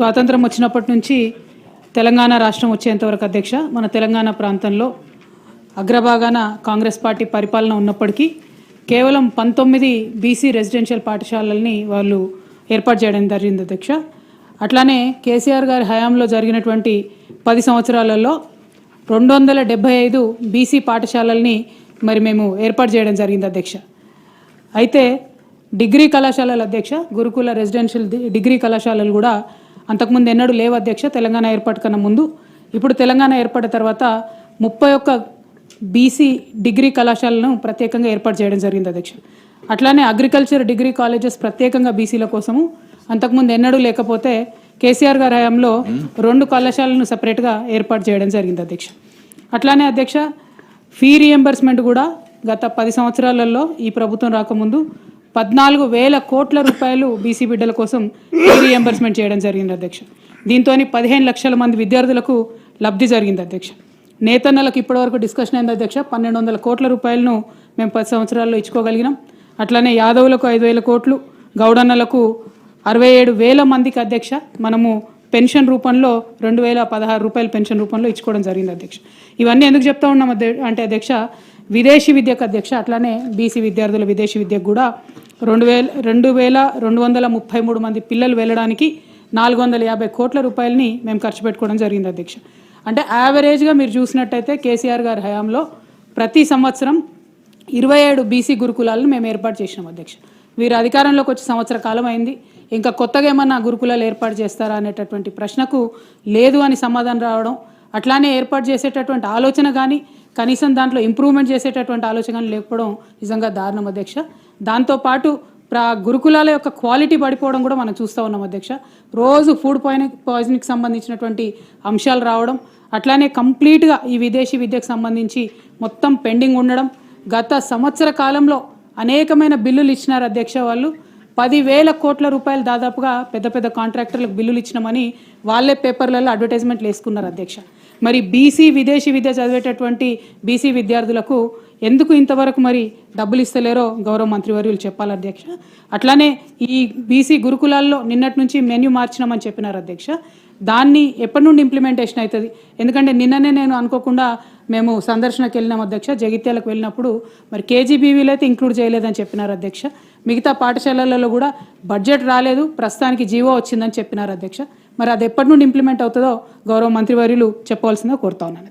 స్వాతంత్రం వచ్చినప్పటి నుంచి తెలంగాణ రాష్ట్రం వచ్చేంతవరకు అధ్యక్ష మన తెలంగాణ ప్రాంతంలో అగ్రభాగాన కాంగ్రెస్ పార్టీ పరిపాలన ఉన్నప్పటికీ కేవలం 19 బీసీ రెసిడెన్షియల్ పాఠశాలల్ని వాళ్ళు ఏర్పాటు చేయడం జరిగింది అధ్యక్ష. అట్లానే కేసీఆర్ గారి హయాంలో జరిగినటువంటి 10 సంవత్సరాలలో 275 బీసీ పాఠశాలల్ని మరి మేము ఏర్పాటు చేయడం జరిగింది అధ్యక్ష. అయితే డిగ్రీ కళాశాలల అధ్యక్ష గురుకుల రెసిడెన్షియల్ డిగ్రీ కళాశాలలు కూడా అంతకుముందు ఎన్నడూ లేవు అధ్యక్ష తెలంగాణ ఏర్పాటు కన్నా ముందు. ఇప్పుడు తెలంగాణ ఏర్పడిన తర్వాత 31 బీసీ డిగ్రీ కళాశాలను ప్రత్యేకంగా ఏర్పాటు చేయడం జరిగింది అధ్యక్ష. అట్లానే అగ్రికల్చర్ డిగ్రీ కాలేజెస్ ప్రత్యేకంగా బీసీల కోసము అంతకుముందు ఎన్నడూ లేకపోతే కేసీఆర్ గారి హయాంలో 2 కళాశాలను సపరేట్గా ఏర్పాటు చేయడం జరిగింది అధ్యక్ష. అట్లానే అధ్యక్ష ఫీ రియంబర్స్మెంట్ కూడా గత 10 సంవత్సరాలలో ఈ ప్రభుత్వం రాకముందు 14,000 కోట్ల రూపాయలు బీసీ బిడ్డల కోసం ఫీ రియంబర్స్మెంట్ చేయడం జరిగింది అధ్యక్ష. దీంతో 15 లక్షల మంది విద్యార్థులకు లబ్ధి జరిగింది అధ్యక్ష. నేతన్నలకు ఇప్పటివరకు డిస్కషన్ అయింది అధ్యక్ష. 1,200 కోట్ల రూపాయలను మేము 10 సంవత్సరాల్లో ఇచ్చుకోగలిగినాం. అట్లానే యాదవులకు 5,000 కోట్లు, గౌడన్నలకు 67,000 మందికి అధ్యక్ష మనము పెన్షన్ రూపంలో 2,016 రూపాయలు పెన్షన్ రూపంలో ఇచ్చుకోవడం జరిగింది అధ్యక్ష. ఇవన్నీ ఎందుకు చెప్తా ఉన్నాం అంటే అధ్యక్ష విదేశీ విద్యకు అధ్యక్ష అట్లానే బీసీ విద్యార్థుల విదేశీ విద్యకు కూడా 2,233 మంది పిల్లలు వెళ్ళడానికి 450 కోట్ల రూపాయలని మేము ఖర్చు పెట్టుకోవడం జరిగింది అధ్యక్ష. అంటే యావరేజ్గా మీరు చూసినట్టయితే కేసీఆర్ గారి హయాంలో ప్రతి సంవత్సరం 27 బీసీ గురుకులాలను మేము ఏర్పాటు చేసినాం అధ్యక్ష. వీరు అధికారంలోకి వచ్చి సంవత్సర కాలం అయింది. ఇంకా కొత్తగా ఏమన్నా గురుకులాలు ఏర్పాటు చేస్తారా అనేటటువంటి ప్రశ్నకు లేదు అని సమాధానం రావడం, అట్లానే ఏర్పాటు చేసేటటువంటి ఆలోచన కానీ కనీసం దాంట్లో ఇంప్రూవ్మెంట్ చేసేటటువంటి ఆలోచన కానీ లేకపోవడం నిజంగా దారుణం అధ్యక్ష. దాంతోపాటు గురుకులాల యొక్క క్వాలిటీ పడిపోవడం కూడా మనం చూస్తూ ఉన్నాం అధ్యక్ష. రోజు ఫుడ్ పాయిజనింగ్కి సంబంధించినటువంటి అంశాలు రావడం, అట్లానే కంప్లీట్గా ఈ విదేశీ విద్యకు సంబంధించి మొత్తం పెండింగ్ ఉండడం. గత సంవత్సర కాలంలో అనేకమైన బిల్లులు ఇచ్చినారు అధ్యక్ష. వాళ్ళు 10,000 కోట్ల రూపాయలు దాదాపుగా పెద్ద పెద్ద కాంట్రాక్టర్లకు బిల్లులు ఇచ్చినామని వాళ్ళే పేపర్లలో అడ్వర్టైజ్మెంట్లు వేసుకున్నారు అధ్యక్ష. మరి బీసీ విదేశీ విద్య చదివేటటువంటి బీసీ విద్యార్థులకు ఎందుకు ఇంతవరకు మరి డబ్బులు ఇస్తలేరో గౌరవ మంత్రివర్యులు చెప్పాలి అధ్యక్ష. అట్లానే ఈ బీసీ గురుకులాల్లో నిన్నటి నుంచి మెన్యూ మార్చినామని చెప్పినారు అధ్యక్ష. దాన్ని ఎప్పటి నుండి ఇంప్లిమెంటేషన్ అవుతుంది? ఎందుకంటే నిన్ననే నేను అనుకోకుండా మేము సందర్శనకు వెళ్ళినాం అధ్యక్ష. జగిత్యాలకు వెళ్ళినప్పుడు మరి కేజీబీవీలు అయితే ఇంక్లూడ్ చేయలేదని చెప్పినారు అధ్యక్ష. మిగతా పాఠశాలలలో కూడా బడ్జెట్ రాలేదు, ప్రస్తుతానికి జీవో వచ్చిందని చెప్పినారు అధ్యక్ష. మరి అది ఎప్పటి నుండి ఇంప్లిమెంట్ అవుతుందో గౌరవ మంత్రివర్యులు చెప్పవలసిందిగా కోరుతా ఉన్నాను.